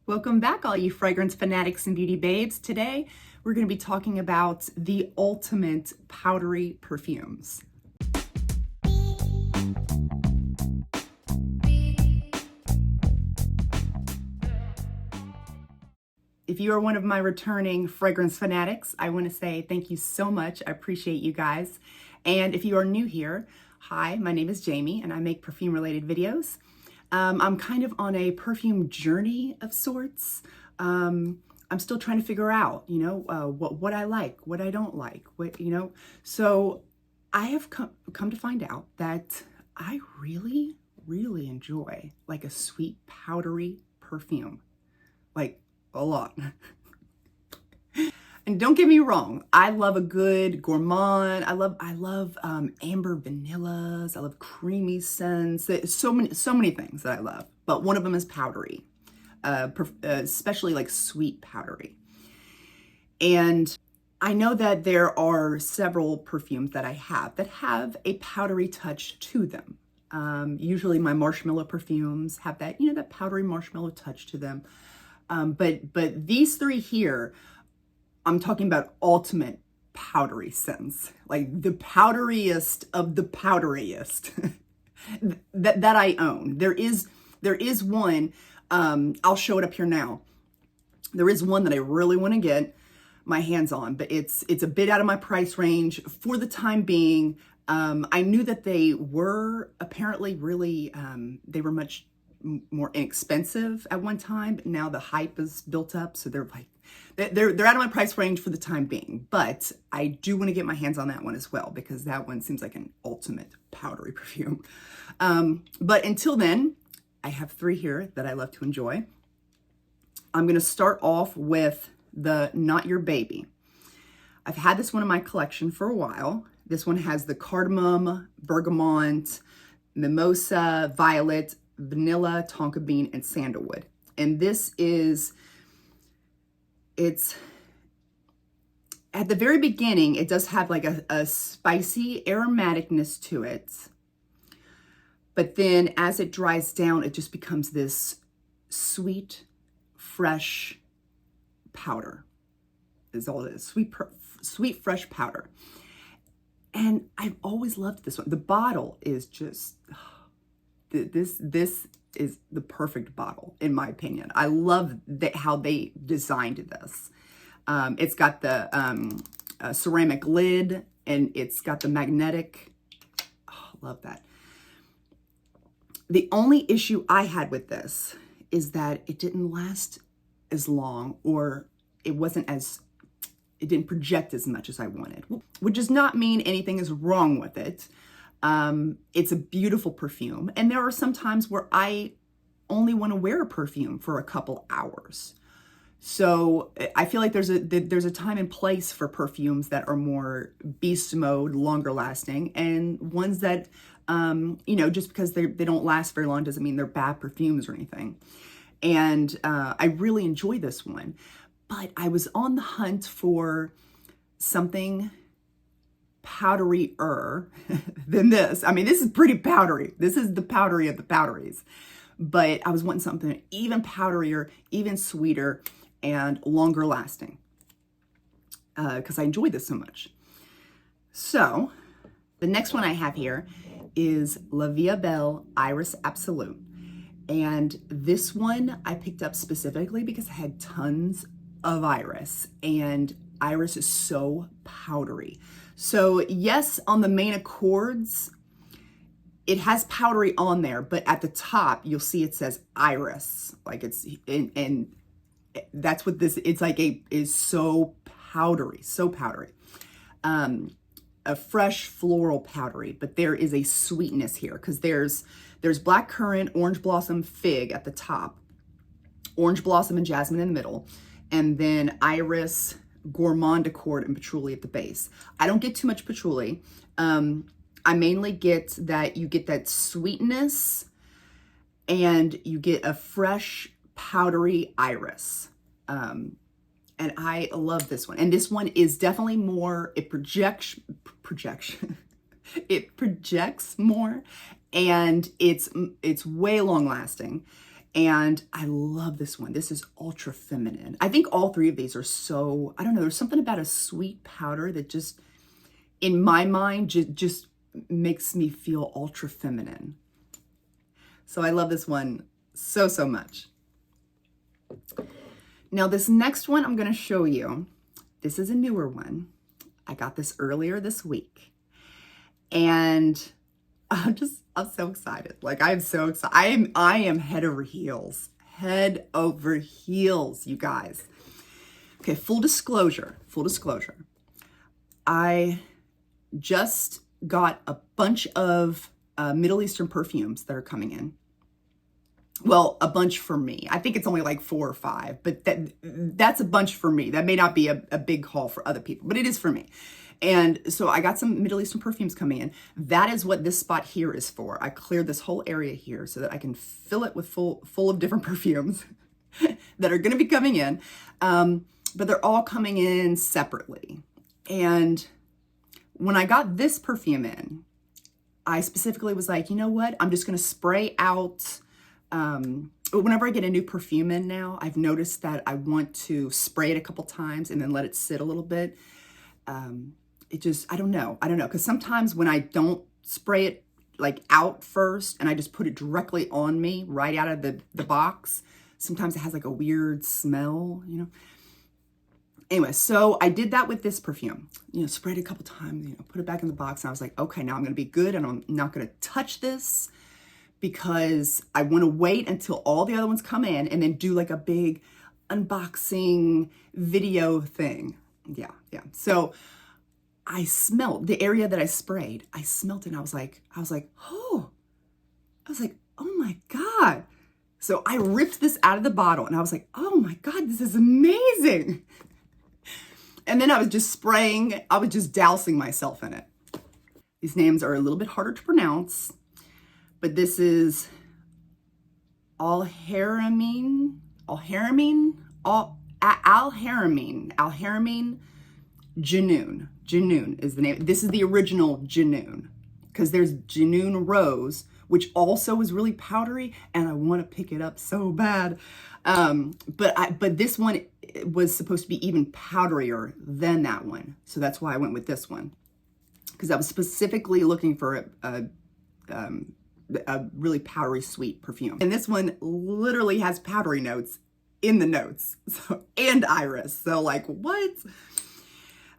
Welcome back, all you fragrance fanatics and beauty babes. Today, we're going to be talking about the ultimate powdery perfumes. If you are one of my returning fragrance fanatics, I want to say thank you so much. I appreciate you guys. And if you are new here, hi, my name is Jamie and I make perfume related videos. I'm kind of on a perfume journey of sorts. I'm still trying to figure out, what I like, what I don't like, So I have come to find out that I really, really enjoy like a sweet, powdery perfume, like a lot. And don't get me wrong, I love a good gourmand. I love amber vanillas. I love creamy scents. There's so many things that I love, but one of them is powdery, especially like sweet powdery. And I know that there are several perfumes that I have that have a powdery touch to them. Usually my marshmallow perfumes have that, that powdery marshmallow touch to them. But these three here, I'm talking about ultimate powdery scents, like the powderiest of the powderiest that I own. There is one, I'll show it up here now. There is one that I really want to get my hands on, but it's a bit out of my price range for the time being. I knew that they were apparently really, they were much more inexpensive at one time, but now the hype is built up, so they're out of my price range for the time being. But I do want to get my hands on that one as well, because that one seems like an ultimate powdery perfume. But until then, I have three here that I love to enjoy. I'm going to start off with the Not Your Baby. I've had this one in my collection for a while. This one has the cardamom, bergamot, mimosa, violet, vanilla, tonka bean, and sandalwood. And this is, it's at the very beginning, it does have like a spicy aromaticness to it. But then as it dries down, it just becomes this sweet, fresh powder is all it is. Sweet, fresh powder. And I've always loved this one. The bottle is just, this is the perfect bottle, in my opinion. I love how they designed this. It's got the ceramic lid, and it's got the magnetic. Oh, love that. The only issue I had with this is that it didn't last as long, or it didn't project as much as I wanted, which does not mean anything is wrong with it. It's a beautiful perfume. And there are some times where I only want to wear a perfume for a couple hours. So I feel like there's a time and place for perfumes that are more beast mode, longer lasting, and ones that, just because they don't last very long doesn't mean they're bad perfumes or anything. And I really enjoy this one, but I was on the hunt for something powdery-er than this. I mean, this is pretty powdery. This is the powdery of the powderies. But I was wanting something even powderier, even sweeter, and longer lasting, because I enjoy this so much. So the next one I have here is La Vie Belle Iris Absolute. And this one I picked up specifically because I had tons of iris, and iris is so powdery. So yes, on the main accords, it has powdery on there, but at the top, you'll see it says iris. Like and that's what this, it's like is so powdery, so powdery. A fresh floral powdery, but there is a sweetness here because there's black currant, orange blossom, fig at the top, orange blossom and jasmine in the middle, and then iris, gourmand accord, and patchouli at the base. I don't get too much patchouli. I mainly get that you get that sweetness and you get a fresh powdery iris. And I love this one. And this one is definitely more, it projects more, and it's way long lasting. And I love this one. This is ultra feminine. I think all three of these are so, I don't know, there's something about a sweet powder that just, in my mind, just makes me ultra feminine. So I love this one so, so much. Now this next one I'm gonna show you, this is a newer one. I got this earlier this week. And I'm so excited. Like, I'm so excited. I am head over heels. Head over heels, you guys. Okay, full disclosure. I just got a bunch of Middle Eastern perfumes that are coming in. Well, a bunch for me. I think it's only like 4 or 5, but that's a bunch for me. That may not be a big haul for other people, but it is for me. And so I got some Middle Eastern perfumes coming in. That is what this spot here is for. I cleared this whole area here so that I can fill it with full of different perfumes that are going to be coming in. But they're all coming in separately. And when I got this perfume in, I specifically was like, you know what? I'm just going to spray out. Whenever I get a new perfume in now, I've noticed that I want to spray it a couple times and then let it sit a little bit. I don't know. Because sometimes when I don't spray it like out first and I just put it directly on me right out of the box, sometimes it has like a weird smell, you know. Anyway, so I did that with this perfume, sprayed it a couple times, put it back in the box. And I was like, okay, now I'm going to be good. And I'm not going to touch this because I want to wait until all the other ones come in and then do like a big unboxing video thing. Yeah. So I smelled the area that I sprayed. I smelled it and I was like, oh my God. So I ripped this out of the bottle and I was like, oh my God, this is amazing. And then I was just dousing myself in it. These names are a little bit harder to pronounce, but this is Alamine Janun. Janun is the name. This is the original Janun, because there's Janun Rose, which also is really powdery, and I want to pick it up so bad. But this one was supposed to be even powderier than that one, so that's why I went with this one, because I was specifically looking for a really powdery sweet perfume. And this one literally has powdery notes in the notes, and iris. So like, what?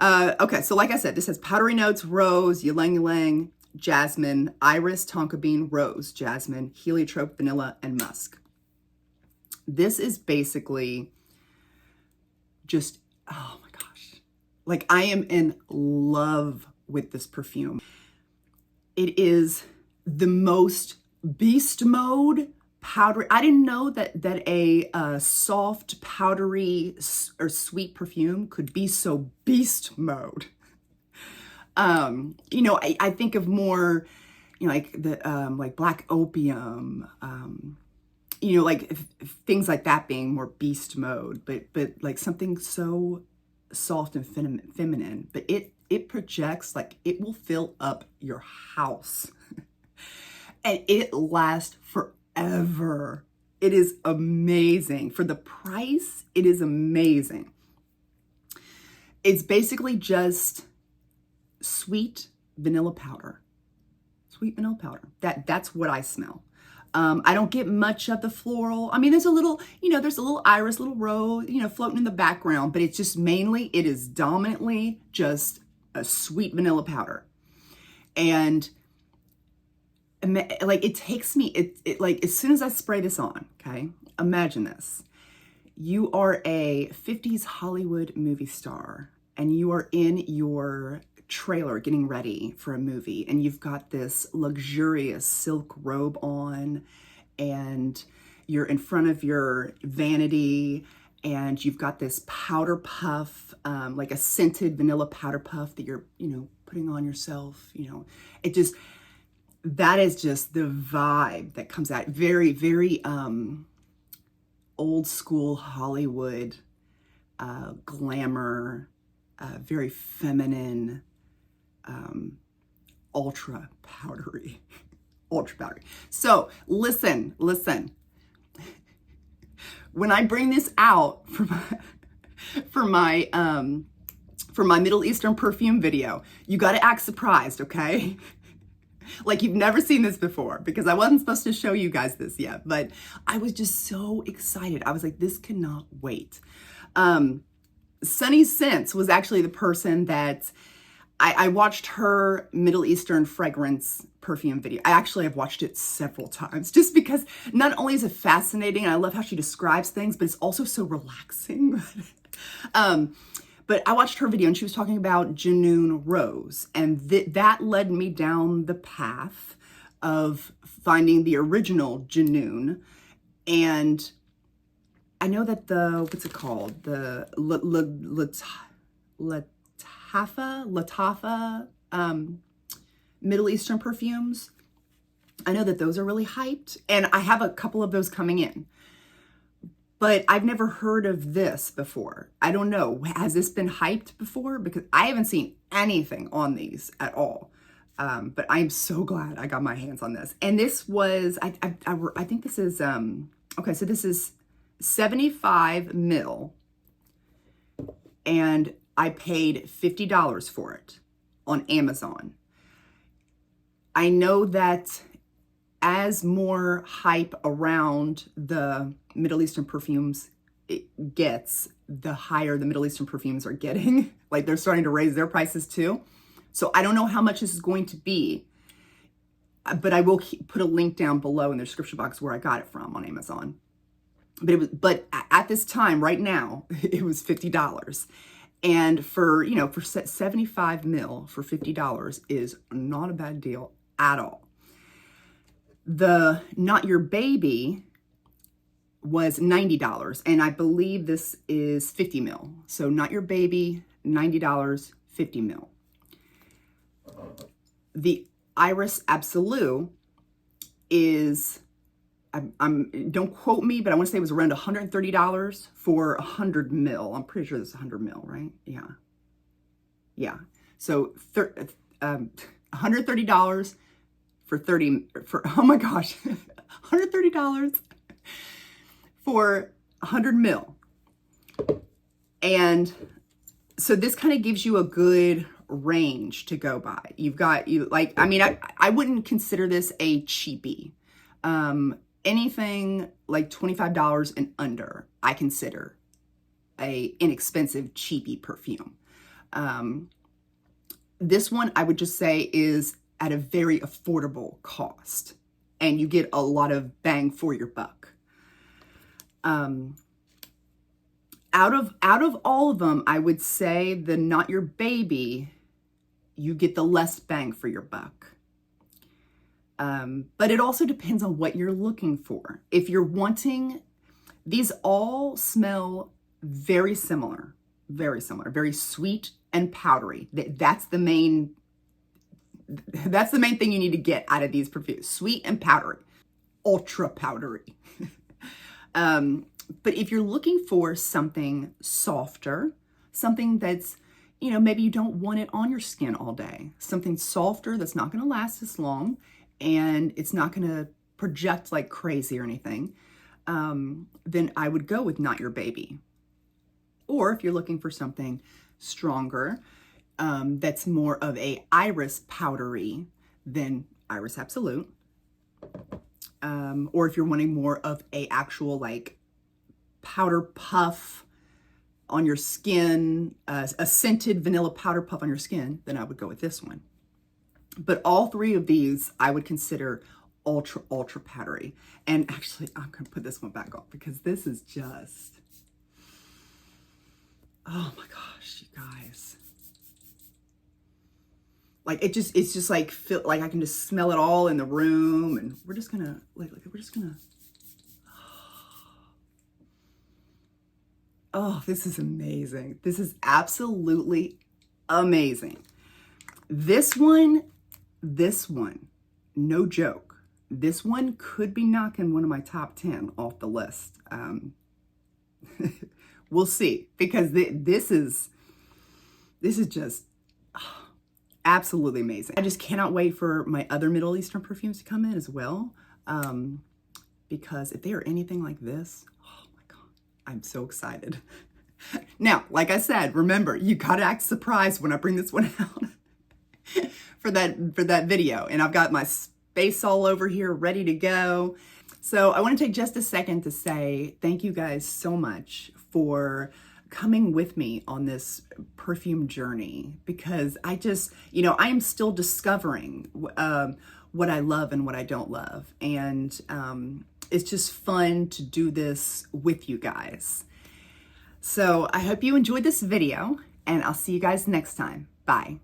Okay, so like I said, this has powdery notes: rose, ylang ylang, jasmine, iris, tonka bean, rose, jasmine, heliotrope, vanilla, and musk. This is basically just, oh my gosh. Like, I am in love with this perfume. It is the most beast mode powdery. I didn't know that a soft, powdery or sweet perfume could be so beast mode. I think of more, like the like black opium, like things like that being more beast mode, but like something so soft and feminine, but it projects, like it will fill up your house. And it lasts forever. It is amazing. For the price, it is amazing. It's basically just sweet vanilla powder. Sweet vanilla powder. That's what I smell. I don't get much of the floral. I mean, there's a little, there's a little iris, little rose, floating in the background, but it's just mainly, it is dominantly just a sweet vanilla powder. And like, it takes me, it like, as soon as I spray this on, okay, imagine this. You are a 50s Hollywood movie star and you are in your trailer getting ready for a movie, and you've got this luxurious silk robe on, and you're in front of your vanity, and you've got this powder puff, like a scented vanilla powder puff that you're, putting on yourself. It just, that is just the vibe that comes out. Very, very old school Hollywood glamour, very feminine, ultra powdery. So listen. when I bring this out for my Middle Eastern perfume video, you got to act surprised, okay? Like you've never seen this before, because I wasn't supposed to show you guys this yet, but I was just so excited. I was like, this cannot wait. Sunny Scents was actually the person that I watched her Middle Eastern fragrance perfume video. I actually have watched it several times just because not only is it fascinating, and I love how she describes things, but it's also so relaxing. But I watched her video and she was talking about Janun Rose, and that led me down the path of finding the original Janun. And I know that what's it called? The Latafa Middle Eastern perfumes. I know that those are really hyped, and I have a couple of those coming in. But I've never heard of this before. I don't know. Has this been hyped before? Because I haven't seen anything on these at all. But I'm so glad I got my hands on this. And this was, I think this is, okay, so this is 75 mil. And I paid $50 for it on Amazon. I know that as more hype around the Middle Eastern perfumes it gets, the higher the Middle Eastern perfumes are getting. Like they're starting to raise their prices too. So I don't know how much this is going to be, but I will put a link down below in the description box where I got it from on Amazon. But at this time, right now, it was $50. And for 75 mil for $50 is not a bad deal at all. The Not Your Baby was $90, and I believe this is 50 mil. So Not Your Baby, $90, 50 mil. The Iris Absolute is, don't quote me, but I want to say it was around $130 for 100 mil. I'm pretty sure this is 100 mil, right? Yeah. Yeah. So $130 for oh my gosh, $130 for 100 mil. And so this kind of gives you a good range to go by. I wouldn't consider this a cheapie. Anything like $25 and under, I consider a inexpensive cheapie perfume. This one I would just say is at a very affordable cost, and you get a lot of bang for your buck. Out of all of them, I would say the Not Your Baby, you get the less bang for your buck. But it also depends on what you're looking for. If you're wanting, these all smell very similar, very sweet and powdery. That's the main thing you need to get out of these perfumes. Sweet and powdery, ultra powdery. But if you're looking for something softer, something that's, maybe you don't want it on your skin all day, something softer that's not going to last as long, and it's not going to project like crazy or anything, then I would go with Not Your Baby. Or if you're looking for something stronger, that's more of a iris powdery, then Iris Absolute. Or if you're wanting more of a actual like powder puff on your skin, a scented vanilla powder puff on your skin, then I would go with this one. But all three of these I would consider ultra powdery. And actually, I'm going to put this one back on because this is just, oh my gosh, you guys. Like it's just like feel like I can just smell it all in the room, and we're just gonna oh, this is amazing. This is absolutely amazing. This one, no joke. This one could be knocking one of my top 10 off the list. We'll see, because this is just absolutely amazing. I just cannot wait for my other Middle Eastern perfumes to come in as well. Because if they are anything like this, oh my God. I'm so excited. Now, like I said, remember, you gotta act surprised when I bring this one out for that video. And I've got my space all over here ready to go. So I want to take just a second to say thank you guys so much for coming with me on this perfume journey, because I just, I am still discovering what I love and what I don't love. And it's just fun to do this with you guys. So I hope you enjoyed this video, and I'll see you guys next time. Bye.